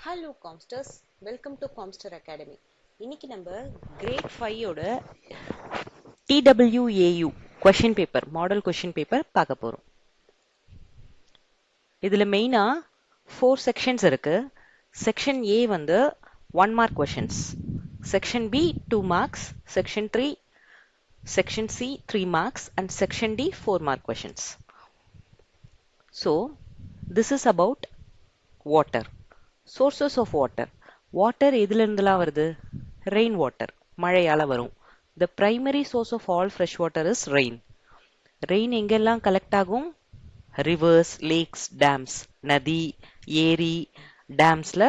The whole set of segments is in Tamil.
Hello Comsters, welcome to Comster academy. இன்னைக்கு நம்ம கிரேட் 5ஓட TWAU question paper, model question paper பார்க்க போறோம். இதுல மெயினா 4 செக்ஷன்ஸ் இருக்கு. செக்ஷன் A வந்து 1 mark questions, section B 2 marks, section 3, section C 3 marks and section D 4 mark questions. So this is about water. Sources of water. Water எதுல இருந்துலாம் வருது? Rain water, மழையால வரும். The primary source of all fresh water is rain. Rain எங்கெல்லாம் கலெக்ட் ஆகும்? Rivers, lakes, dams, நதி, ஏரி, டேம்ஸ்ல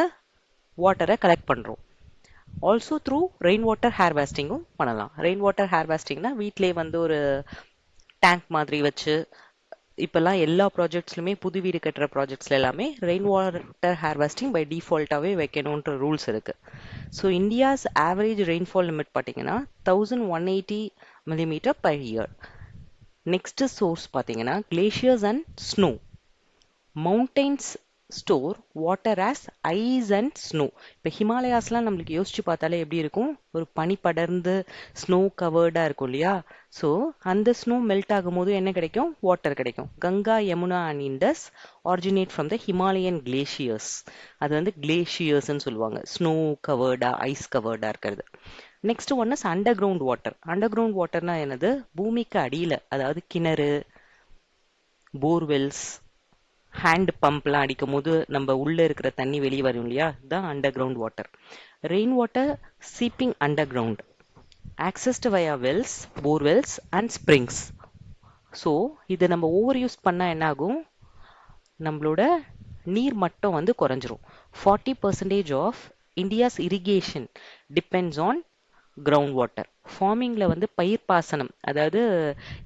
வாட்டரை கலெக்ட் பண்றோம். ஆல்சோ த்ரூ ரெயின் வாட்டர் ஹார்வெஸ்டிங்கும் பண்ணலாம். ரெயின் வாட்டர் ஹார்வெஸ்டிங்னா வீட்டிலேயே வந்து ஒரு டேங்க் மாதிரி வச்சு, இப்பெல்லாம் எல்லா ப்ராஜெக்ட்ஸ்லுமே புது வீடு கட்டுற ப்ராஜெக்ட்ஸ்ல எல்லாமே ரெயின் வாட்டர் ஹார்வெஸ்டிங் பை டிஃபால்ட்டாகவே வைக்கணுன்ற ரூல்ஸ் இருக்கு. So India's average rainfall limit பார்த்தீங்கன்னா 1180 millimeter per year. Next source பார்த்தீங்கன்னா glaciers and snow. Mountains store water as ice and snow. இப்போ ஹிமாலயாஸ்லாம் நம்மளுக்கு யோசிச்சு பார்த்தாலே எப்படி இருக்கும்? ஒரு பனி படர்ந்து ஸ்னோ கவர்டாக இருக்கும் இல்லையா? ஸோ அந்த ஸ்னோ மெல்ட் ஆகும்போது என்ன கிடைக்கும்? வாட்டர் கிடைக்கும். Ganga, Yamuna and Indus originate from the Himalayan glaciers. அது வந்து கிளேஷியர்ஸ்ன்னு சொல்லுவாங்க, ஸ்னோ கவர்டா, ஐஸ் கவர்டா இருக்கிறது. Next one is underground water. Underground வாட்டர்னா என்னது? பூமிக்கு அடியில், அதாவது கிணறு, போர்வெல்ஸ், ஹேண்ட் பம்ப்லாம் அடிக்கும் போது நம்ம உள்ள இருக்கிற தண்ணி வெளியே வரும் இல்லையா? இதுதான் underground water. Rain water seeping underground, accessed via wells, borewells and springs. So இதை நம்ம ஓவர் யூஸ் பண்ணால் என்ன ஆகும்? நம்மளோட நீர் மட்டம் வந்து குறைஞ்சிரும். 40% of India's irrigation depends on ground water. ஃபார்மிங்கில் வந்து பயிர் பாசனம், அதாவது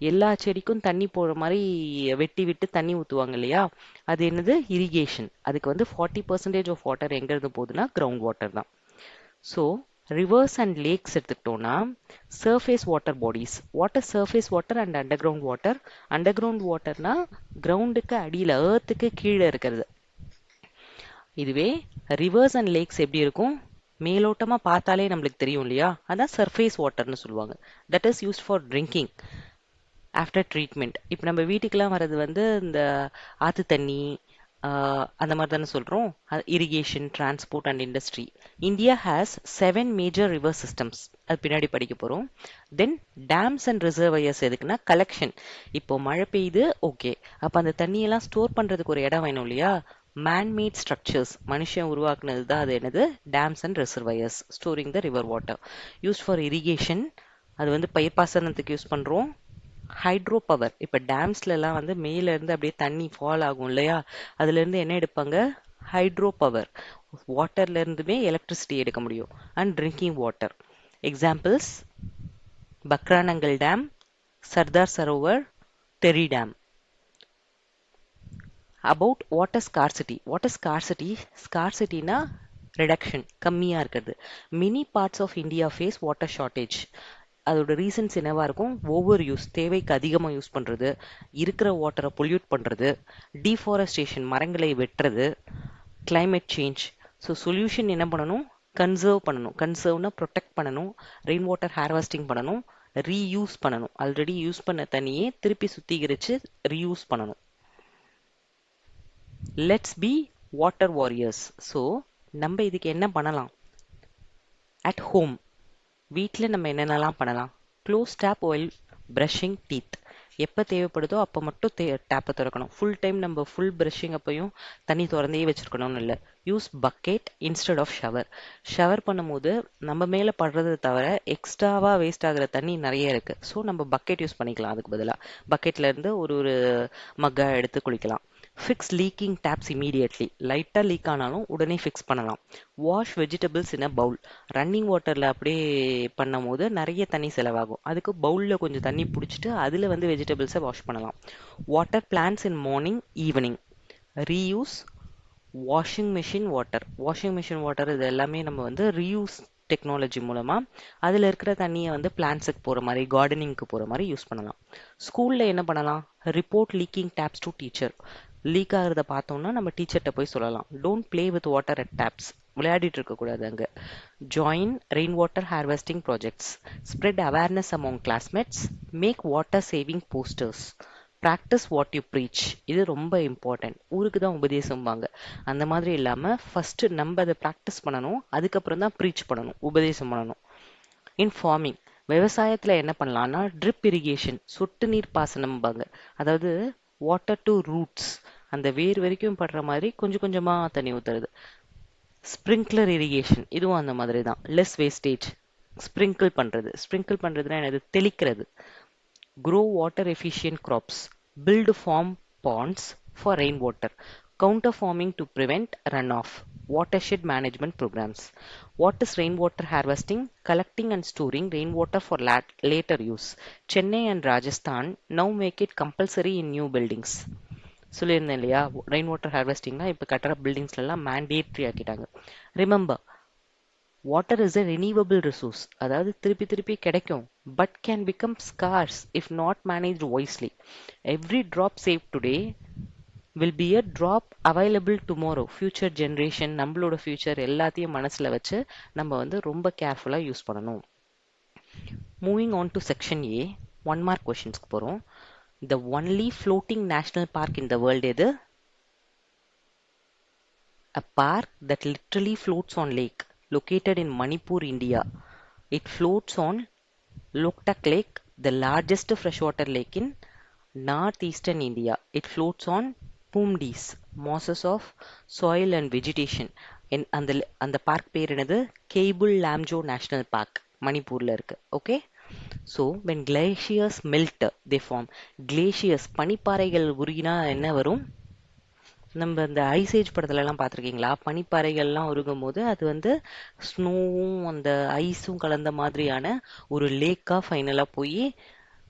எல்லா செடிக்கும் தண்ணி போகிற மாதிரி வெட்டி விட்டு தண்ணி ஊற்றுவாங்க இல்லையா? அது என்னது? இரிகேஷன். அதுக்கு வந்து 40% ஆஃப் வாட்டர் எங்கேருந்து போகுதுன்னா கிரவுண்ட் வாட்டர் தான். ஸோ ரிவர்ஸ் அண்ட் லேக்ஸ் எடுத்துக்கிட்டோம்னா surface water bodies. Water surface water and underground water. Underground வாட்டர்னா கிரவுண்டுக்கு அடியில், ஏர்த்துக்கு கீழே இருக்கிறது. இதுவே ரிவர்ஸ் அண்ட் லேக்ஸ் எப்படி இருக்கும்? மேலோட்டமாக பார்த்தாலே நம்மளுக்கு தெரியும் இல்லையா? அதான் சர்ஃபேஸ் வாட்டர்னு சொல்லுவாங்க. That is used for drinking after treatment. இப்போ நம்ம வீட்டுக்கெல்லாம் வர்றது வந்து இந்த ஆற்று தண்ணி, அந்த மாதிரி தானே சொல்கிறோம். Irrigation, transport and industry. India has 7 major river systems. அது பின்னாடி படிக்க போகிறோம். தென் டேம்ஸ் அண்ட் ரிசர்வயர்ஸ் எதுக்குன்னா கலெக்ஷன். இப்போ மழை பெய்யுது, ஓகே, அப்போ அந்த தண்ணியெல்லாம் ஸ்டோர் பண்ணுறதுக்கு ஒரு இடம் வேணும் இல்லையா? மேன்மேட் ஸ்ட்ரக்சர்ஸ், மனுஷன் உருவாக்குனது தான். அது என்னது? Dams and reservoirs, storing the river water. Use for irrigation, அது வந்து பயிர் பாசனத்துக்கு யூஸ் பண்ணுறோம். ஹைட்ரோ பவர், இப்போ டேம்ஸ்லலாம் வந்து மேலேருந்து அப்படியே தண்ணி ஃபால் ஆகும் இல்லையா? அதுலேருந்து என்ன எடுப்பாங்க? Hydro power. வாட்டர்லேருந்துமே எலக்ட்ரிசிட்டி எடுக்க முடியும். And drinking water. Examples Bhakra Nangal dam, Sardar Sarovar, Tehri dam. About water scarcity. Water scarcity, ஸ்கார்சிட்டினா ரிடக்ஷன், கம்மியாக இருக்கிறது. Many parts of India face water shortage. அதோட ரீசன்ஸ் என்னவா இருக்கும்? ஓவர் யூஸ், தேவைக்கு அதிகமாக யூஸ் பண்ணுறது, இருக்கிற வாட்டரை பொல்யூட் பண்ணுறது, டீஃபாரஸ்டேஷன், மரங்களை வெட்டுறது, கிளைமேட் சேஞ்ச். ஸோ சொல்யூஷன் என்ன பண்ணணும்? கன்சர்வ் பண்ணணும். கன்சர்வ்னா ப்ரொடெக்ட் பண்ணணும், ரெயின் வாட்டர் ஹார்வெஸ்டிங் பண்ணணும், ரீயூஸ் பண்ணணும். ஆல்ரெடி யூஸ் பண்ண தண்ணியே திருப்பி சுத்திகரித்து ரீயூஸ் பண்ணணும். Let's be water warriors. So நம்ம இதுக்கு என்ன பண்ணலாம்? அட் ஹோம், வீட்டில் நம்ம என்னென்னலாம் பண்ணலாம்? Close tap while brushing teeth. எப்போ தேவைப்படுதோ அப்போ மட்டும் டேப்பை திறக்கணும். ஃபுல் டைம் நம்ம ஃபுல் ப்ரஷிங் அப்பையும் தண்ணி திறந்தே வச்சுருக்கணும்னு இல்லை. Use bucket instead of shower. Shower பண்ணும்போது நம்ம மேலே படுறதை தவிர எக்ஸ்ட்ராவாக வேஸ்ட் ஆகிற தண்ணி நிறைய இருக்குது. ஸோ நம்ம பக்கெட் யூஸ் பண்ணிக்கலாம். அதுக்கு பதிலாக பக்கெட்லேருந்து ஒரு மக்கை எடுத்து குளிக்கலாம். Fix leaking taps immediately. லைட்டாக லீக் ஆனாலும் உடனே ஃபிக்ஸ் பண்ணலாம். Wash vegetables in a bowl. Running வாட்டரில் அப்படியே பண்ணும் போது நிறைய தண்ணி செலவாகும். அதுக்கு பவுலில் கொஞ்சம் தண்ணி பிடிச்சிட்டு அதில் வந்து வெஜிடபிள்ஸை வாஷ் பண்ணலாம். வாட்டர் பிளான்ஸ் இன் morning, evening. Reuse washing machine water. Washing machine water இது எல்லாமே நம்ம வந்து ரீயூஸ் டெக்னாலஜி மூலமாக அதில் இருக்கிற தண்ணியை வந்து பிளான்ஸுக்கு போகிற மாதிரி, கார்டனிங்க்கு போகிற மாதிரி யூஸ் பண்ணலாம். ஸ்கூலில் என்ன பண்ணலாம்? Report leaking taps to teacher. Leak ஆகிறத பார்த்தோம்னா நம்ம டீச்சர்கிட்ட போய் சொல்லலாம். Don't play with water at taps. விளையாடிட்டு இருக்கக்கூடாது அங்கே. Join rain water harvesting projects. Spread awareness among classmates. Make water saving posters. Practise what you preach. இது ரொம்ப இம்பார்ட்டன்ட். ஊருக்கு தான் உபதேசம்பாங்க. அந்த மாதிரி இல்லாமல் ஃபஸ்ட்டு நம்ம அதை ப்ராக்டிஸ் பண்ணணும், அதுக்கப்புறம் தான் ப்ரீச் பண்ணணும், உபதேசம் பண்ணணும். இன் ஃபார்மிங், விவசாயத்தில் என்ன பண்ணலாம்னா ட்ரிப் இரிகேஷன், சொட்டு நீர் பாசனம்பாங்க. அதாவது வாட்டர் டு ரூட்ஸ், அந்த வேர் வரைக்கும் படுற மாதிரி கொஞ்சம் கொஞ்சமாக தண்ணி ஊற்றுறது. ஸ்ப்ரிங்க்லர் இரிகேஷன், இதுவும் அந்த மாதிரி தான். Less wastage. ஸ்ப்ரிங்கிள் பண்ணுறது. ஸ்ப்ரிங்கிள் பண்ணுறதுனா என்னது? தெளிக்கிறது. Grow water efficient crops. Build farm ponds for rainwater. Counter farming to prevent runoff. Watershed management programs. What is rainwater harvesting? Collecting and storing rainwater for later use. Chennai and Rajasthan now make it compulsory in new buildings. சொல்லியிருந்தேன் இல்லையா, ரெயின் வாட்டர் ஹார்வெஸ்டிங்னா இப்போ கட்டுற பில்டிங்ஸ்லாம் மேண்டேட்ரி ஆக்கிட்டாங்க. Remember, water is a renewable resource. அதாவது திருப்பி திருப்பி கிடைக்கும், but can become scarce if not managed wisely. Every drop saved today will be a drop available tomorrow. Future generation, நம்மளோட ஃபியூச்சர் எல்லாத்தையும் மனசில் வச்சு நம்ம வந்து ரொம்ப கேர்ஃபுல்லாக யூஸ் பண்ணணும். Moving on to section A, 1 mark கொஷின்ஸ்க்கு போகிறோம். The only floating national park in the world எது? A park that literally floats on lake, located in Manipur, India. It floats on Loktak Lake, the largest freshwater lake in northeastern India. It floats on Pumdis, mosses of soil and vegetation. அந்த பார்க் பேர் என்னது? கேபிள் லாம்ஜோ நேஷனல் பார்க், மணிப்பூர்ல இருக்கு. Okay. So when glaciers melt they form. glaciers, பனிப்பாறைகள் உருகினா என்ன வரும்? நம்ம இந்த ஐசேஜ் படத்துலலாம் பார்த்துருக்கீங்களா? பனிப்பாறைகள்லாம் உருகும் போது அது வந்து ஸ்னோவும் அந்த ஐஸும் கலந்த மாதிரியான ஒரு லேக்காக ஃபைனலாக போய்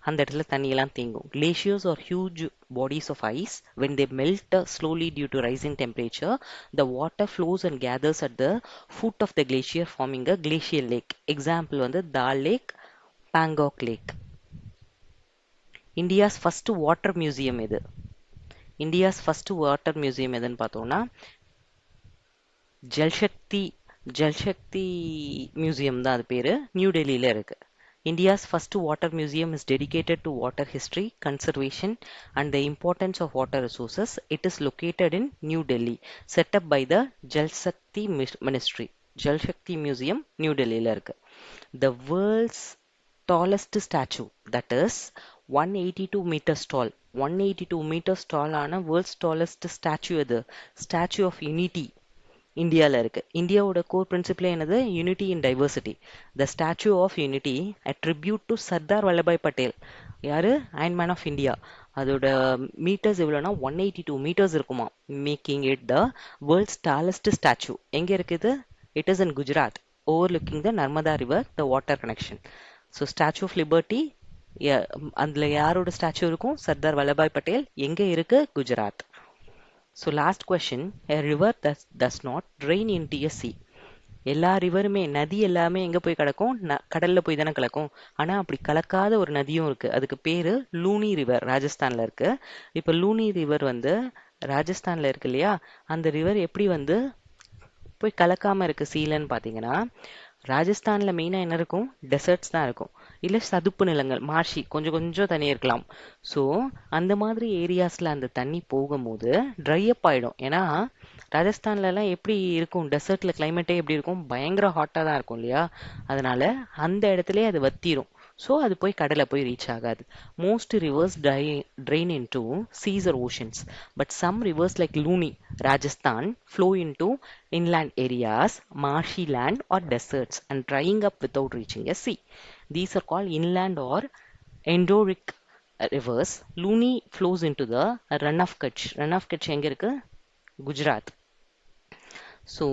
அந்த இடத்துல தண்ணியெல்லாம் தேங்கும். Glaciers are huge bodies of ice. When they melt slowly due to rising temperature, the water flows and gathers at the foot of the glacier, forming a glacial lake. Example வந்து Dal Lake, Pangok Lake. India's first water museum எது? இந்தியாஸ் ஃபர்ஸ்ட் வாட்டர் மியூசியம் எதுன்னு பார்த்தோம்னா ஜல்சக்தி மியூசியம் தான் அது பேர். நியூ டெல்லியில் இருக்கு. India's first water museum is dedicated to water history, conservation and the importance of water resources. It is located in new Delhi, set up by the Jal Shakti ministry. Jal Shakti museum new டெல்லியில் இருக்கு. The world's tallest statue, that is 182 meters tall. 182 meters tall ஆன வேர்ல்ட்ஸ் டாலஸ்ட் ஸ்டாச்சு எது? ஸ்டாச்சு ஆஃப் யூனிட்டி இந்தியாவில் இருக்கு. இந்தியாவோட கோர் பிரின்சிபிளே என்னது? Unity in diversity. The statue of unity a tribute to Sardar Vallabhbhai Patel. யாரு? Iron man of India. அதோட மீட்டர்ஸ் எவ்வளோனா 182 meters இருக்குமா, making it the world's tallest statue. எங்கே இருக்குது? It is in Gujarat, overlooking the Narmada river, the water connection. So statue of liberty, அதில் யாரோட ஸ்டாச்சு இருக்கும்? சர்தார் வல்லபாய் பட்டேல். எங்கே இருக்கு? Gujarat. So last question, a river that does not drain into a sea. எல்லா ரிவருமே, நதி எல்லாமே எங்கே போய் கலக்கும்? கடலில் போய் தானே கலக்கும். ஆனால் அப்படி கலக்காத ஒரு நதியும் இருக்குது. அதுக்கு பேர் லூனி ரிவர், ராஜஸ்தானில் இருக்குது. இப்போ லூனி ரிவர் வந்து ராஜஸ்தானில் இருக்கு இல்லையா, அந்த ரிவர் எப்படி வந்து போய் கலக்காமல் இருக்குது சீலன்னு பார்த்தீங்கன்னா, ராஜஸ்தானில் மெயினாக என்ன இருக்கும்? டெசர்ட்ஸ் தான் இருக்கும். இல்லை சதுப்பு நிலங்கள், மார்ஷி, கொஞ்சம் கொஞ்சம் தண்ணி இருக்கலாம். ஸோ அந்த மாதிரி ஏரியாஸில் அந்த தண்ணி போகும்போது ட்ரை அப் ஆகிடும். ஏன்னா ராஜஸ்தான்லலாம் எப்படி இருக்கும்? டெசர்ட்டில் கிளைமேட்டே எப்படி இருக்கும்? பயங்கர ஹாட்டாக தான் இருக்கும் இல்லையா? அதனால அந்த இடத்துலயே அது வத்திரும். ஸோ அது போய் கடலை போய் ரீச் ஆகாது. Most reverse drain into seas or oceans, but some rivers like Luni, Rajasthan, flow into inland areas, marshy land or deserts and drying up without reaching a sea. These are called inland or endorheic rivers. Luni flows into the Run of Kutch. Run of Kutch எங்க இருக்கு? Gujarat. So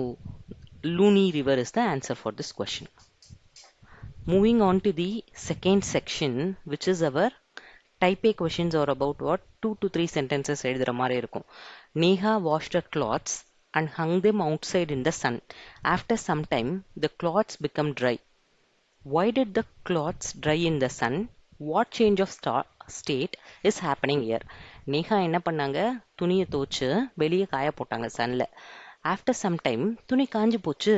Luni river is the answer for this question. Moving on to the second section, which is our type A questions, are about what? 2 to 3 sentences எழுதுற மாதிரி இருக்கும். Neha washed her clothes and hung them outside in the sun. After some time, the cloths become dry. Why did the cloths dry in the sun? What change of state is happening here? Neha என்ன பண்ணாங்க, துணியை துவைச்சு வெளியே காய போட்டாங்க சன்ல. ஆஃப்டர் சம் டைம் துணி காஞ்சு போச்சு.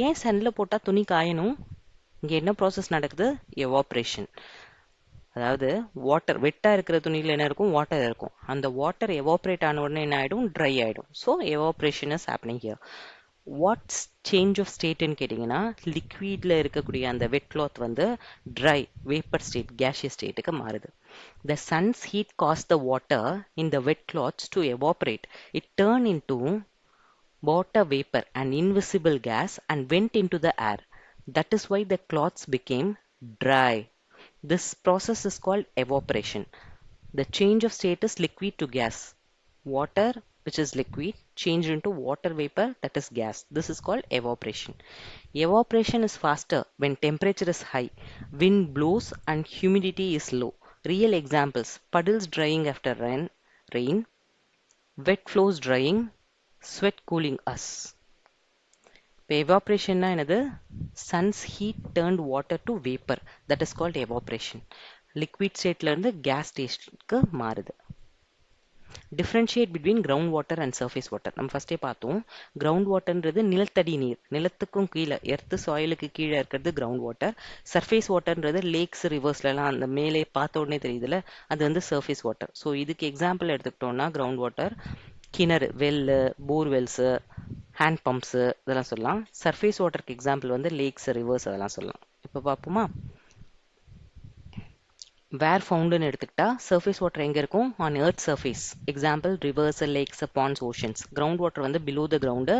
ஏன் சன்ல போட்டா துணி காயணும்? இங்க என்ன ப்ராசஸ் நடக்குது? எவாப்ரேஷன். அதாவது வாட்டர், வெட்டா இருக்கிற துணியில என்ன இருக்கும்? வாட்டர் இருக்கும். அந்த வாட்டர் எவாப்ரேட் ஆன உடனே என்ன ஆயிடும்? ட்ரை ஆயிடும். So evaporation is happening here. What's change of ஸ்டேட்னு கேட்டிங்கன்னா, லிக்விட்ல இருக்கக்கூடிய அந்த வெட் கிளாத் வந்து ட்ரை வேப்பர் ஸ்டேட், கேஷியஸ் ஸ்டேட்டுக்கு மாறுது. The sun's heat caused the water in the wet cloths to evaporate. It turned into water vapor, an invisible gas, and went into the air. That is why the cloths became dry. This process is called evaporation. The change of state is liquid to gas. Water, which is liquid, changed into water vapor, that is gas. This is called evaporation. Evaporation is faster when temperature is high, wind blows, and humidity is low. Real examples: puddles drying after rain, wet floors drying, sweat cooling us. இப்போ எவாப்ரேஷன்னா என்னது? Sons heat turned water to vapour, that is called evaporation. Liquid ஸ்டேட்ல இருந்து கேஸ் ஸ்டேட்க்கு மாறுது. Differentiate between ground water and surface water. நம்ம ஃபர்ஸ்டே பார்த்தோம். கிரவுண்ட் வாட்டர்ன்றது நிலத்தடி நீர், நிலத்துக்கும் கீழே, எர்த்து சாயிலுக்கு கீழே இருக்கிறது கிரவுண்ட் வாட்டர். சர்ஃபேஸ் வாட்டர்ன்றது லேக்ஸ் ரிவர்ஸ்லாம் அந்த மேலே பார்த்த உடனே தெரியுதுல, அது வந்து சர்ஃபேஸ் வாட்டர். ஸோ இதுக்கு எக்ஸாம்பிள் எடுத்துக்கிட்டோம்னா கிரவுண்ட் வாட்டர் கிணறு, வெல்லு, போர்வெல்ஸு, ஹேண்ட் பம்ப்ஸு, இதெல்லாம் சொல்லலாம். சர்ஃபேஸ் வாட்டருக்கு எக்ஸாம்பிள் வந்து லேக்ஸ், ரிவர்ஸ், அதெல்லாம் சொல்லலாம். இப்போ பார்ப்போமா? வேர் ஃபவுண்டுன்னு எடுத்துக்கிட்டா சர்ஃபேஸ் வாட்டர் எங்கே இருக்கும்? On earth surface. Example rivers, lakes, ponds, oceans. Ground water வந்து below the ground,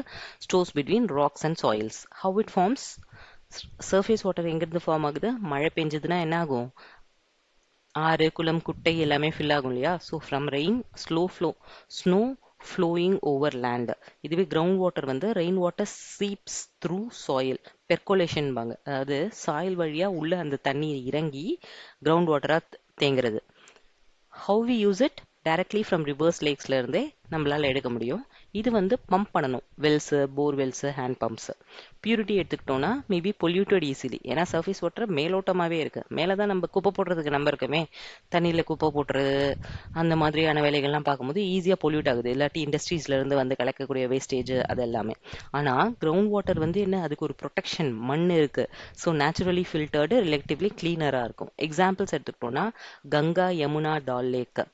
stores between rocks and soils. How it forms? Surface water எங்கேருந்து ஃபார்ம் ஆகுது? மழை பெஞ்சதுன்னா என்ன ஆகும்? ஆறு, குளம், குட்டை எல்லாமே ஃபில் ஆகும் இல்லையா? So from rain, snow flowing over land. இதுவே கிரவுண்ட் வாட்டர் வந்து rain water seeps through soil, percolation பாங்க, அதாவது சாயில் வழியா உள்ள அந்த தண்ணி இறங்கி கிரவுண்ட் வாட்டரா தேங்குறது. How we use it? Directly from rivers, லேக்ஸ்ல இருந்தே நம்மளால எடுக்க முடியும். இது வந்து பம்ப் பண்ணணும், wells, bore wells, hand pumps. Purity எடுத்துக்கிட்டோம்னா மேபி பொல்யூட்டட் ஈஸிலி, ஏன்னா சர்ஃபேஸ் வாட்டர் மேலோட்டமாகவே இருக்கு. மேலே தான் நம்ம குப்பை போடுறதுக்கு நம்ம இருக்குமே, தண்ணியில் குப்பை போட்டுறது அந்த மாதிரியான வேலைகள்லாம் பார்க்கும்போது ஈஸியாக பொல்யூட் ஆகுது. இல்லாட்டி இண்டஸ்ட்ரீஸ்ல இருந்து வந்து கலக்கக்கூடிய வேஸ்டேஜ் அது எல்லாமே. ஆனால் கிரவுண்ட் வாட்டர் வந்து என்ன, அதுக்கு ஒரு ப்ரொடெக்ஷன், மண் இருக்கு. ஸோ நேச்சுரலி ஃபில்டர்டு, ரிலேட்டிவ்லி கிளீனராக இருக்கும். எக்ஸாம்பிள்ஸ் எடுத்துக்கிட்டோம்னா கங்கா, யமுனா, டால் லேக்.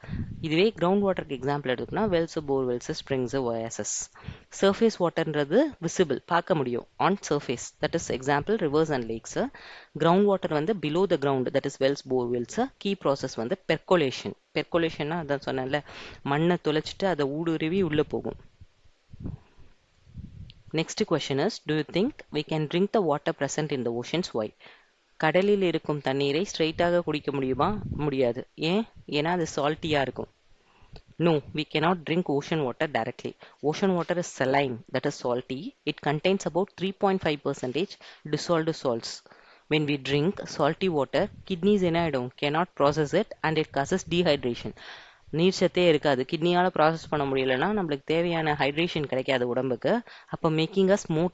இதுவே கிரவுண்ட் வாட்டருக்கு எக்ஸாம்பிள் எடுத்துக்கிட்டோம்னா wells, bore wells, springs, oases. Surface வாட்டர்ன்றது விசிபிள், பார்க்க முடியும், on surface, that is example rivers and lakes. Ground water வந்து below the ground, that is wells, bore wells. Key process வந்து பெர்கோலேஷன். பெர்கோலேஷன்னா அதான் சொன்னேன்ல, மண்ணை தொலைச்சிட்டு அதை ஊடுருவி உள்ளே போகும். Next question is, do you think we can drink the water present in the oceans? Why? கடலில் இருக்கும் தண்ணீரை ஸ்ட்ரெயிட்டாக குடிக்க முடியுமா? முடியாது. ஏன்? ஏன்னா அது சால்ட்டியாக இருக்கும். No, we cannot drink ocean water directly. Ocean water is saline, that is salty. It contains about 3.5% dissolved salts. When we drink salty water, kidneys cannot process it and it causes dehydration. நீர் சத்தே இருக்காது, கிட்னியால் ப்ராசஸ் பண்ண முடியலன்னா நம்மளுக்கு தேவையான ஹைட்ரேஷன் கிடைக்காது உடம்புக்கு. அப்போ மேக்கிங் அஸ் மோர்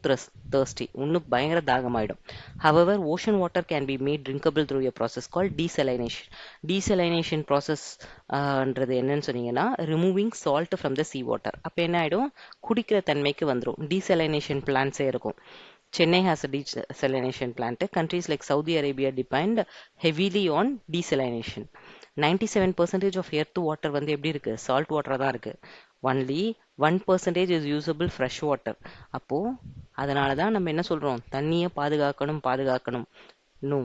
thirsty, இன்னும் பயங்கர தாகமாயிடும். However ocean water can be made drinkable through a process call desalination. Desalination ப்ராசஸ்ன்றது என்னன்னு சொன்னீங்கன்னா, removing salt from the sea water. அப்போ என்ன ஆகிடும்? குடிக்கிற தன்மைக்கு வந்துடும். டீசலைனேஷன் பிளான்ஸே இருக்கும். Chennai has a desalination plant. Countries like Saudi Arabia depend heavily on desalination. 97% of earth water வந்து எப்படி இருக்கு? சால்ட் வாட்டர் தான் இருக்கு. Only 1% is usable fresh water. அப்போ அதனால தான் நம்ம என்ன சொல்றோம்? தண்ணியை பாதுகாக்கணும். No.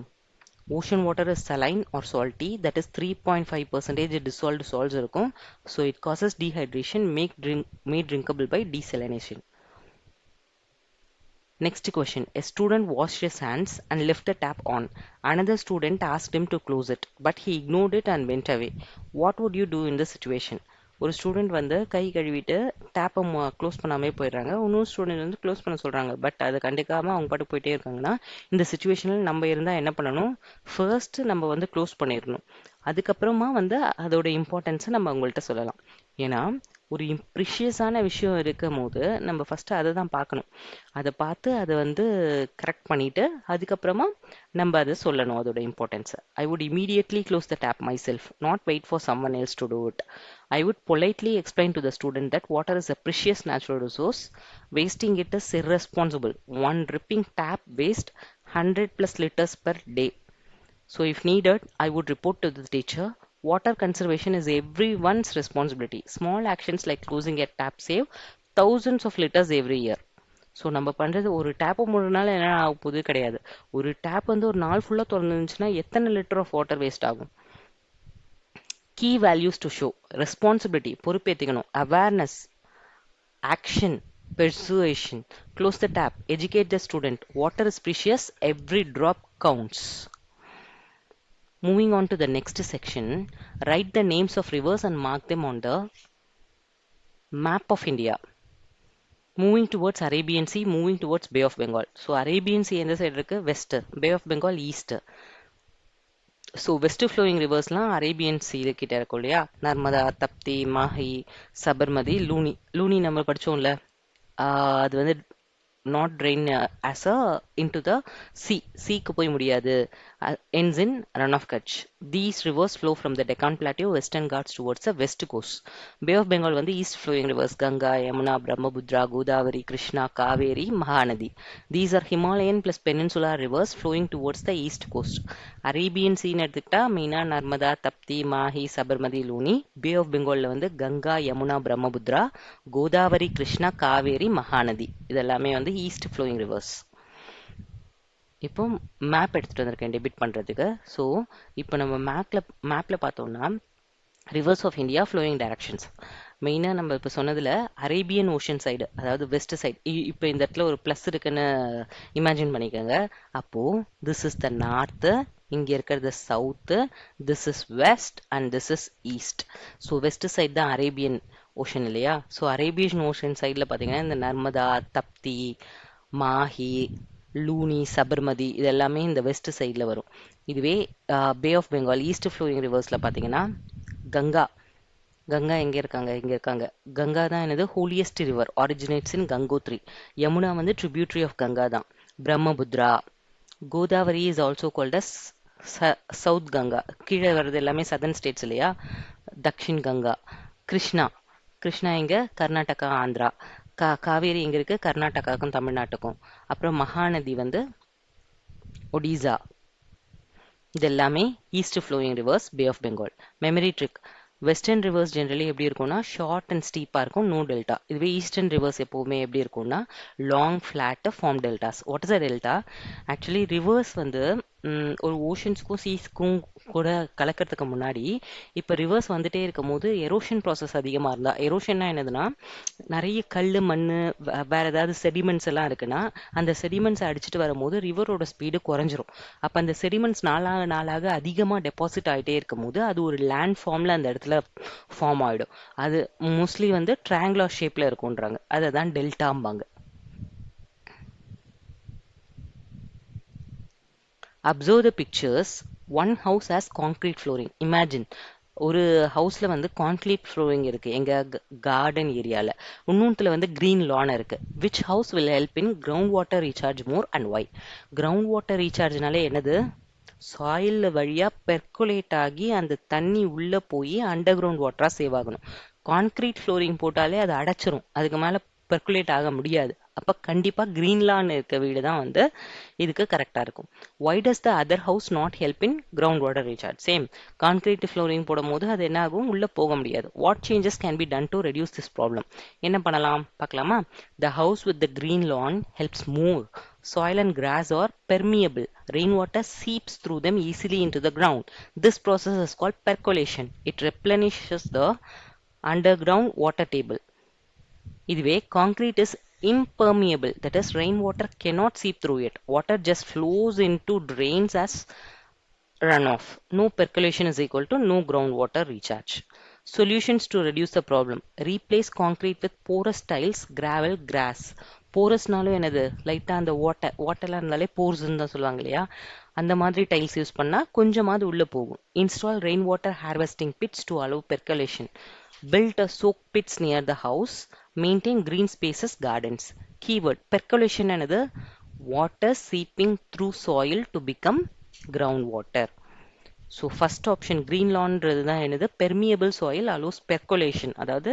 Ocean water is saline or salty, that is 3.5% dissolved salts இருக்கும். So it causes dehydration, made drinkable by desalination. Next question. A student washed his hands and left the tap on. Another student asked him to close it, but he ignored it and went away. What would you do in this situation? ஒரு ஸ்டூடெண்ட் வந்து கை கழுவிட்டு டேப்பை க்ளோஸ் பண்ணாமே போயிடுறாங்க. இன்னொரு ஸ்டூடெண்ட் வந்து க்ளோஸ் பண்ண சொல்கிறாங்க, பட் அதை கண்டுக்காமல் அவங்க பாட்டு போயிட்டே இருக்காங்கன்னா, இந்த சுச்சுவேஷனில் நம்ம இருந்தால் என்ன பண்ணணும்? ஃபர்ஸ்ட் நம்ம வந்து க்ளோஸ் பண்ணிடணும். அதுக்கப்புறமா வந்து அதோட இம்பார்ட்டன்ஸை நம்ம அவங்கள்ட்ட சொல்லலாம். ஏன்னா ஒரு ப்ரிஷியஸான விஷயம் இருக்கும் போது நம்ம ஃபஸ்ட்டு அதை தான் பார்க்கணும். அதை பார்த்து அதை வந்து கரெக்ட் பண்ணிவிட்டு அதுக்கப்புறமா நம்ம அதை சொல்லணும் அதோட இம்பார்ட்டன்ஸை. I would immediately close the tap myself, not wait for someone else to do it. I would politely explain to the student that water is a precious natural resource. Wasting it is irresponsible. One dripping tap wastes 100 plus liters per day. So if needed, I would report to the teacher. Water conservation is everyone's responsibility. Small actions like closing a tap save thousands of liters every year. So நம்ம பண்ணுறது ஒரு டேப்பை மூணுனால என்ன ஆக போகுது கிடையாது. ஒரு டேப் வந்து ஒரு நாள் ஃபுல்லாக திறந்துருந்துச்சுன்னா எத்தனை லிட்டர் ஆஃப் வாட்டர் வேஸ்ட் ஆகும். Key values to show: responsibility, பொறுப்பேற்றுக்கணும்; awareness, action, persuasion, close the tap, educate the student, water is precious, every drop counts. Moving on to the next section, write the names of rivers and mark them on the map of India. Moving towards Arabian Sea, moving towards Bay of Bengal. So Arabian Sea எந்த சைடு இருக்கு? West. Bay of Bengal east. So west flowing ரிவர்ஸ்லாம் அரேபியன் சீல கிட்ட இருக்கும் இல்லையா? நர்மதா, தப்தி, மாஹி, சபர்மதி, லூனி. லூனி நம்ம படிச்சோம்ல, அது வந்து not train as a into the C. சீக்கு போய் முடியாது. ends in run of Kutch. These rivers flow from the Deccan Plateau, Western Ghats towards the west coast. Bay of Bengal வந்து east flowing rivers: Ganga, Yamuna, Brahmaputra, Godavari, Krishna, Kaveri, Mahanadi. These are Himalayan plus peninsular rivers flowing towards the east coast. Arabian Sea எடுத்துக்கிட்டா மெயினா Narmada, Tapti, Mahi, Sabarmati, Luni. Bay of Bengal வந்து கங்கா, யமுனா, பிரம்மபுத்ரா, கோதாவரி, கிருஷ்ணா, காவேரி, மகாநதி. இதெல்லாமே வந்து ஈஸ்ட் ஃப்ளோயிங் ரிவர்ஸ். இப்போ மேப் எடுத்துகிட்டு வந்திருக்கேன் டெபிட் பண்ணுறதுக்கு. ஸோ இப்போ நம்ம மேப்பில் பார்த்தோம்னா rivers of India flowing directions மெயினாக நம்ம இப்போ சொன்னதில் அரேபியன் ஓஷன் சைடு, அதாவது வெஸ்ட் சைடு. இப்போ இந்த இடத்துல ஒரு ப்ளஸ் இருக்குன்னு இமேஜின் பண்ணிக்கோங்க. அப்போது திஸ் இஸ் த நார்த்து, இங்கே இருக்கிறது south, this is west and this is east. So west side தான் அரேபியன் ஓஷன் இல்லையா? ஸோ அரேபியன் ஓஷன் சைடில் பார்த்தீங்கன்னா இந்த நர்மதா, தப்தி, மாஹி, லூனி, சபர்மதி இதெல்லாமே இந்த வெஸ்ட் சைடில் வரும். இதுவே பே ஆஃப் பெங்கால் ஈஸ்ட் ஃப்ளோயிங் ரிவர்ஸில் பார்த்தீங்கன்னா கங்கா. கங்கா எங்கே இருக்காங்க? இங்கே இருக்காங்க. கங்கா தான் என்னது? Holiest river, originates in Gangotri. Yamuna வந்து ட்ரிபியூட்ரி ஆஃப் கங்கா தான். Brahmaputra. Godavari is also called as south Ganga. கீழே வர்றது எல்லாமே சதர்ன் ஸ்டேட்ஸ் இல்லையா? தக்ஷின் கங்கா. கிருஷ்ணா. கிருஷ்ணா எங்கே? கர்நாடகா, ஆந்திரா. காவேரி எங்கே இருக்குது? கர்நாடகாவுக்கும் தமிழ்நாட்டுக்கும். அப்புறம் மகாநதி வந்து ஒடிசா. இது எல்லாமே east flowing rivers, bay of Bengal. Memory trick: western rivers generally எப்படி இருக்கும்னா ஷார்ட் அண்ட் ஸ்டீப்பாக இருக்கும், நோ டெல்டா. இதுவே ஈஸ்டர்ன் ரிவர்ஸ் எப்போவுமே எப்படி இருக்கும்னா long flat form deltas. What is a delta? Actually rivers வந்து ஒரு ஓஷன்ஸ்க்கும் சீஸ்க்கும் கூட கலக்கிறதுக்கு முன்னாடி இப்போ ரிவர்ஸ் வந்துட்டே இருக்கும் போது எரோஷன் ப்ராசஸ் அதிகமாக இருந்தால், எரோஷன்னா என்னதுன்னா நிறைய கல், மண், வேறு ஏதாவது செடிமெண்ட்ஸ் எல்லாம் இருக்குன்னா அந்த செடிமெண்ட்ஸை அடிச்சுட்டு வரும்போது ரிவரோட ஸ்பீடு குறைஞ்சிரும். அப்போ அந்த செடிமெண்ட்ஸ் நாளாக நாளாக அதிகமாக டெபாசிட் ஆகிட்டே இருக்கும் போது அது ஒரு லேண்ட் ஃபார்மில் அந்த இடத்துல ஃபார்ம் ஆகிடும். அது மோஸ்ட்லி வந்து ட்ரையாங்குலர் ஷேப்பில் இருக்குன்றாங்க. அதை தான் டெல்டாம்பாங்க. Observe the pictures. One house has concrete flooring. Imagine ஒரு ஹவுஸில் வந்து கான்க்ரீட் ஃப்ளோரிங் இருக்குது எங்கள் கார்டன் ஏரியாவில். இன்னொன்றுல வந்து க்ரீன் லான் இருக்குது. Which house will help in ground water recharge more and why? Ground water ரீசார்ஜ்னாலே என்னது? சாயில் வழியாக பெர்குலேட் ஆகி அந்த தண்ணி உள்ளே போய் அண்டர் கிரவுண்ட் வாட்டராக சேவ் ஆகணும். கான்க்ரீட் ஃப்ளோரிங் போட்டாலே அது அடைச்சிரும், அதுக்கு மேலே பெர்குலேட் ஆக முடியாது. அப்போ கண்டிப்பாக க்ரீன்லான் இருக்க வீடு தான் வந்து இதுக்கு கரெக்டாக இருக்கும். Why does the other house not help in ground water recharge? Same, concrete flooring போடும் போது அது என்ன ஆகும்? உள்ளே போக முடியாது. What changes can be done to reduce this problem? என்ன பண்ணலாம் பார்க்கலாமா? The house with the green lawn helps more. Soil and grass are permeable. Rainwater seeps through them easily into the ground. This process is called percolation. It replenishes the underground water table. இதுவே concrete is impermeable, that is rainwater cannot seep through it. Water just flows into drains as runoff. No percolation is equal to no groundwater recharge. Solutions to reduce the problem: replace concrete with porous tiles, gravel, grass. போரஸ்னாலும் என்னது? லைட்டாக அந்த வாட்டர்லாம் இருந்தாலே போர்ஸ்ன்னு தான் சொல்லுவாங்க இல்லையா? அந்த மாதிரி டைல்ஸ் யூஸ் பண்ணால் கொஞ்சமாவது உள்ளே போகும். Install rain water harvesting pits to allow percolation. built a soak pits near the house, maintain green spaces, gardens. Keyword percolation another water seeping through soil to become groundwater. So first option green லான்றது தான் என்னது பெர்மியபிள் சாயில் அலோஸ் பெர்குலேஷன் அதாவது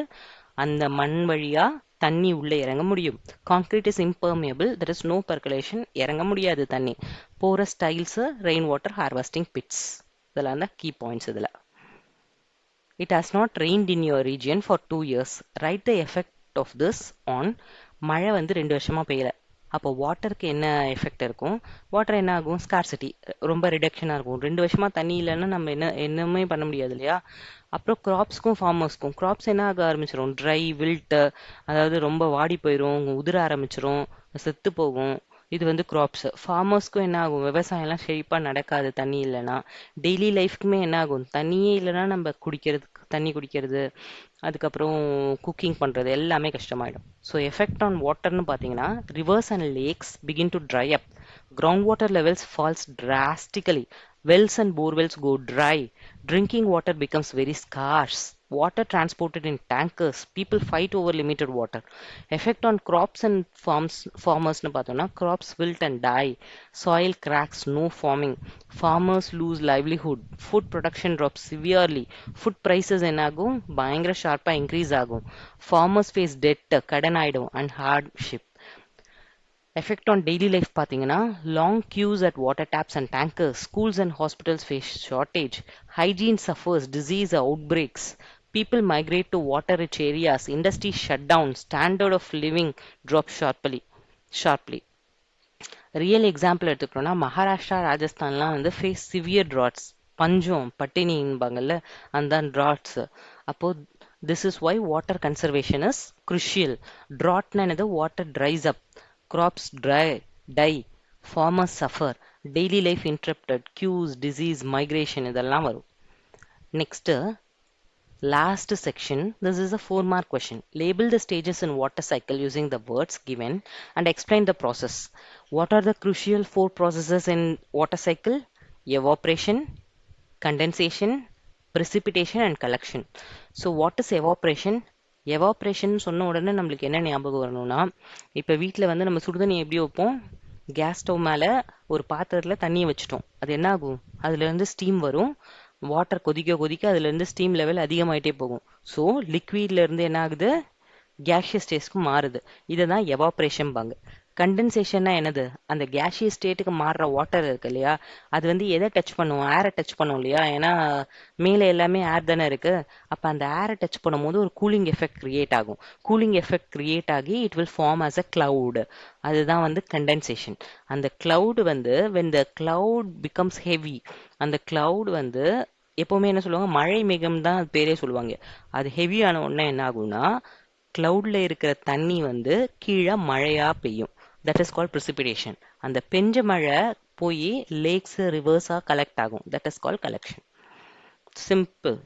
அந்த மண் வழியா தண்ணி உள்ள இறங்க முடியும். Concrete is impermeable that is no percolation இறங்க முடியாது தண்ணி. Porous tiles rain water harvesting pits இதெல்லாம் தான் கீ பாயிண்ட்ஸ் இதில். It has not rained in your region for 2 years. Write the effect of this on மழை வந்து 2 வருஷமா பெய்யல. அப்போ வாட்டருக்கு என்ன எஃபெக்ட் இருக்கும்? வாட்டர் என்ன ஆகும்? ஸ்கார்சிட்டி ரொம்ப ரிடக்ஷனாக இருக்கும். 2 வருஷமா தண்ணி இல்லைன்னா நம்ம என்னமே பண்ண முடியாது இல்லையா? அப்புறம் கிராப்ஸ்க்கும் ஃபார்மர்ஸ்க்கும் கிராப்ஸ் என்ன ஆக ஆரம்பிச்சிடும்? ட்ரை வில்ட்டு அதாவது ரொம்ப வாடி போயிடும், உதிர ஆரம்பிச்சிடும், செத்து போகும். இது வந்து கிராப்ஸ். ஃபார்மர்ஸ்க்கும் என்ன ஆகும்? விவசாயம்லாம் செழிப்பாக நடக்காது தண்ணி இல்லைன்னா. டெய்லி லைஃப்க்குமே என்ன ஆகும்? தண்ணியே இல்லைன்னா நம்ம தண்ணி குடிக்கிறது அதுக்கப்புறம் குக்கிங் பண்ணுறது எல்லாமே கஷ்டமாயிடும். ஸோ எஃபெக்ட் ஆன் வாட்டர்னு பார்த்தீங்கன்னா rivers and lakes begin to dry up, ground water levels falls drastically, wells and borewells go dry, drinking water becomes very scarce, water transported in tankers, people fight over limited water. Effect on crops and farmers னு பார்த்தோம்னா crops wilt and die, soil cracks, no farming, farmers lose livelihood, food production drops severely, food prices என்ன ஆகும்? பயங்கர ஷார்ப்பா இன்க்ரீஸ் ஆகும், farmers face debt கடன் ஆயிடும் and hardship. Effect on daily life பார்த்தீங்கன்னா long queues at water taps and tankers, schools and hospitals face shortage, hygiene suffers, disease outbreaks, people migrate to water rich areas, industries shut down, standard of living drops sharply. Real example எடுத்துக்கிட்டோம்னா மகாராஷ்டிரா ராஜஸ்தான்லாம் வந்து ஃபேஸ் சிவியர் ட்ராட்ஸ், பஞ்சம் பட்டினின்பாங்கல்ல அந்த ட்ராட்ஸ். அப்போ this is why water conservation is crucial. ட்ராட்னா என்னது? Water dries up, crops die, farmers suffer, daily life interrupted, queues, disease, migration இதெல்லாம் வரும். Next, last section, this is a 4-mark question. Label the stages in water cycle using the words given and explain the process. What are the crucial 4 processes in water cycle? Evaporation, condensation, precipitation and collection. So what is evaporation? Evaporation சொன்ன உடனே நம்மளுக்கு என்ன ஞாபகம் வரணும்னா, இப்போ வீட்டில் வந்து நம்ம சுடுதண்ணி எப்படி வைப்போம்? கேஸ் ஸ்டவ் மேலே ஒரு பாத்திரத்தில் தண்ணியை வச்சுட்டோம், அது என்ன ஆகும்? அதுலேருந்து ஸ்டீம் வரும், வாட்டர் கொதிக்க கொதிக்க அதுலேருந்து ஸ்டீம் லெவல் அதிகமாயிட்டே போகும். ஸோ லிக்விட்லேருந்து என்ன ஆகுது? கேஷியஸ் ஸ்டேட்ஸ்க்கு மாறுது. இதை தான் எவாப்ரேஷன் பாங்க. கண்டென்சேஷன்னா என்னது? அந்த கேஷியஸ் ஸ்டேட்டுக்கு மாறுற வாட்டர் இருக்கு இல்லையா, அது வந்து எதை டச் பண்ணும்? ஏரை டச் பண்ணும் இல்லையா, ஏன்னா மேலே எல்லாமே ஏர் தானே இருக்கு. அப்போ அந்த ஏரை டச் பண்ணும்போது ஒரு கூலிங் எஃபெக்ட் கிரியேட் ஆகும். கூலிங் எஃபெக்ட் கிரியேட் ஆகி it will form as a cloud. அதுதான் வந்து கண்டென்சேஷன். அந்த கிளவுட் வந்து when the cloud becomes heavy, அந்த கிளவுட் வந்து எப்பவுமே என்ன சொல்லுவாங்க? மழை மேகம் தான் அது பேரே சொல்லுவாங்க. அது ஹெவி ஆன உடனே என்ன ஆகும்னா கிளவுட்ல இருக்கிற தண்ணி வந்து கீழே மழையா பெய்யும். That is called precipitation. அந்த பெஞ்ச மழை போய் லேக்ஸ் ரிவர்ஸா கலெக்ட் ஆகும். That is called collection. Simple.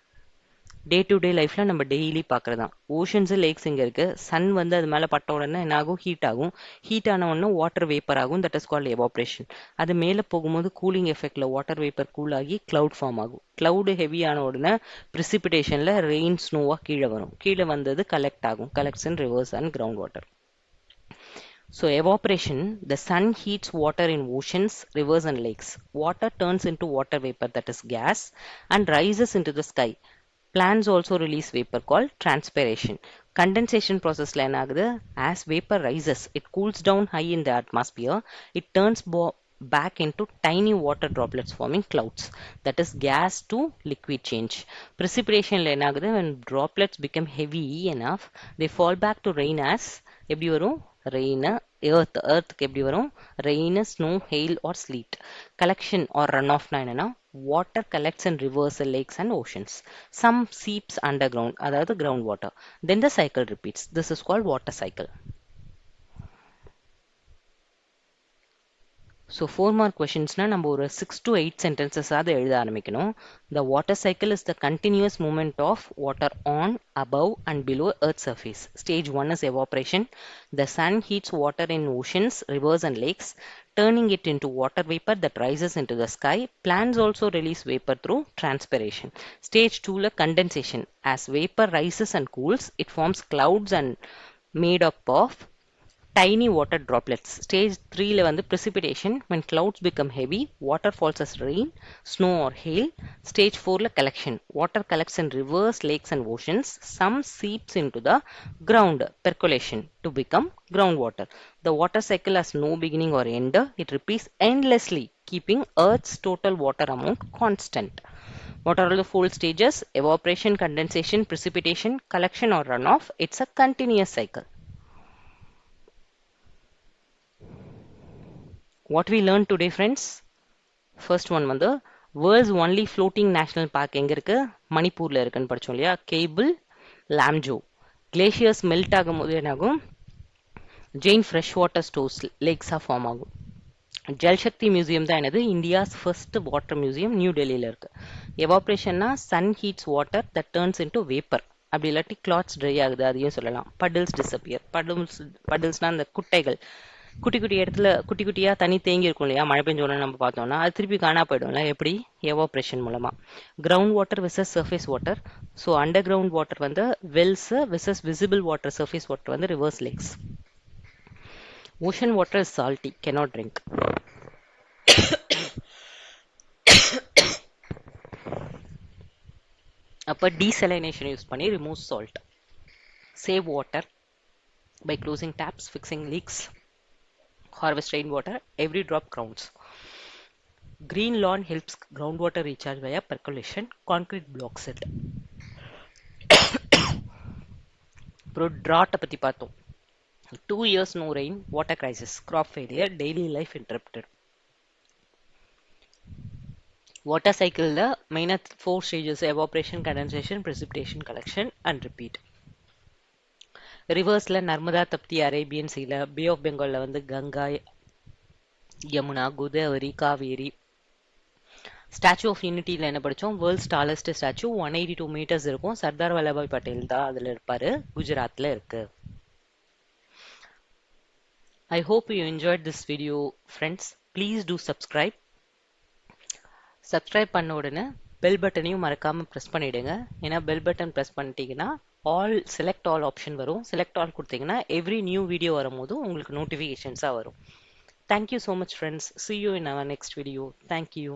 Day to day லைஃப்ல நம்ம டெய்லி பார்க்கறதான். ஓஷன்ஸ் லேக்ஸ் இங்க இருக்கு. சன் வந்து அது மேல பட்ட உடனே என்ன ஆகும்? ஹீட் ஆகும். ஹீட் ஆன உடனே வாட்டர் வேப்பர் ஆகும். That is called evaporation. அது மேல போகும்போது கூலிங் எஃபெக்ட்ல வாட்டர் வேப்பர் கூல் ஆகி கிளவுட் ஃபார்ம் ஆகும். கிளவுட் ஹெவி ஆன உடனே precipitation-ல ரெயின் ஸ்னோவா கீழே வரும். கீழே வந்தது கலெக்ட் ஆகும். Collects in reverse and ground water. So evaporation, the sun heats water in oceans, rivers and lakes. Water turns into water vapor, that is gas, and rises into the sky. Plants also release vapor called transpiration. Condensation process la என்ன ஆகுது? As vapor rises, it cools down high in the atmosphere. It turns back into tiny water droplets forming clouds. That is gas to liquid change. Precipitation la என்ன ஆகுது? When droplets become heavy enough, they fall back to rain as எப்படி வரும்? ரெயின். எர்த்துக்கு எப்படி வரும்? Rain, snow, hail or sleet. Collection or run ஆஃப்னா என்னன்னா water collects in rivers, lakes and oceans. Some seeps underground, அதாவது ground water. Then the cycle repeats. This is called water cycle. So 4-mark கொஷின்ஸ்னால் நம்ம ஒரு 6 to 8 சென்டென்சஸாவது எழுத ஆரம்பிக்கணும். The water cycle is the continuous movement of water on, above and below earth surface. Stage 1 is evaporation. The sun heats water in oceans, rivers and lakes. turning it into water vapor that rises into the sky. Plants also release vapor through transpiration. Stage 2 la condensation. As vapor rises and cools, it forms clouds and made up of tiny water droplets. Stage 3 la வந்து precipitation. When clouds become heavy, water falls as rain, snow or hail. Stage 4 la collection. Water collects in rivers, lakes and oceans. Some seeps into the ground, percolation, to become groundwater. The water cycle has no beginning or end. It repeats endlessly, keeping Earth's total water amount constant. What are all the 4 stages? Evaporation, condensation, precipitation, collection or runoff. It's a continuous cycle. What we learned today, friends? First one வந்து world's only floating national park எங்க இருக்கு? மணிப்பூர்ல இருக்குன்னு படிச்சோம் இல்லையா? கேபிள் லாம்ஜோ. கிளேஷியர்ஸ் மெல்ட் ஆகும்போது என்னாகும்? ஜெயின் ஃப்ரெஷ் வாட்டர் ஸ்டோர்ஸ் லேக்ஸா ஃபார்ம் ஆகும். ஜல்சக்தி மியூசியம் தான் என்னது? India's first water museum new டெல்லியில இருக்கு. எவாப்ரேஷன்னா sun heats water that turns into vapour. அப்படி இல்லாட்டி கிளாத்ஸ் ட்ரை ஆகுது, அதையும் சொல்லலாம். படில்ஸ் டிஸப்பியர். படில்ஸ்னா அந்த குட்டைகள், குட்டி குட்டி இடத்துல குட்டி குட்டியா தண்ணி தேங்கி இருக்கும் இல்லையா? மழை பெஞ்சோன்னு நம்ம பார்த்தோம்னா அது திருப்பி காணா போயிடும்ல. எப்படி? எவாப்ரேஷன் மூலமா. Ground water versus surface water. So underground water வந்து wells versus visible water, surface water வந்து rivers lakes. Ocean water is salty, cannot drink. அப்போ டீசலைனேஷன் யூஸ் பண்ணி remove salt. Save water by closing taps, fixing leaks, harvest rainwater, every drop counts. Green lawn helps groundwater recharge via percolation, concrete blocks it. அப்புறம் drought பற்றி பார்த்தோம். 2 years no rain, water crisis, crop failure, daily life interrupted. Water cycle the main 4 stages: evaporation, condensation, precipitation, collection and repeat. ரிவர்ஸ்ல நர்மதா, தப்தி, அரேபியன் சீல, பே ஆஃப் பெங்கால்ல வந்து கங்கா, யமுனா, கோதாவரி, காவேரி. ஸ்டாச்சு ஆஃப் யூனிட்டியில் என்ன படித்தோம்? வேர்ல்ட்ஸ் டாலஸ்ட் ஸ்டாச்சு 182 மீட்டர்ஸ் இருக்கும். சர்தார் வல்லபாய் பட்டேல் தான் அதில் இருப்பாரு. குஜராத்தில் இருக்கு. I hope you enjoyed this video friends. Please do subscribe. Subscribe பண்ண உடனே பெல் பட்டனையும் மறக்காமல் ப்ரெஸ் பண்ணிவிடுங்க. ஏன்னா பெல் பட்டன் ப்ரெஸ் பண்ணிட்டீங்கன்னா ஆல் செலக்ட் ஆல் ஆப்ஷன் வரும். செலக்ட் ஆல் கொடுத்தீங்கன்னா எவ்ரி நியூ வீடியோ வரும்போது உங்களுக்கு நோட்டிஃபிகேஷன்ஸாக வரும். Thank you so much friends. See you in our next video. Thank you.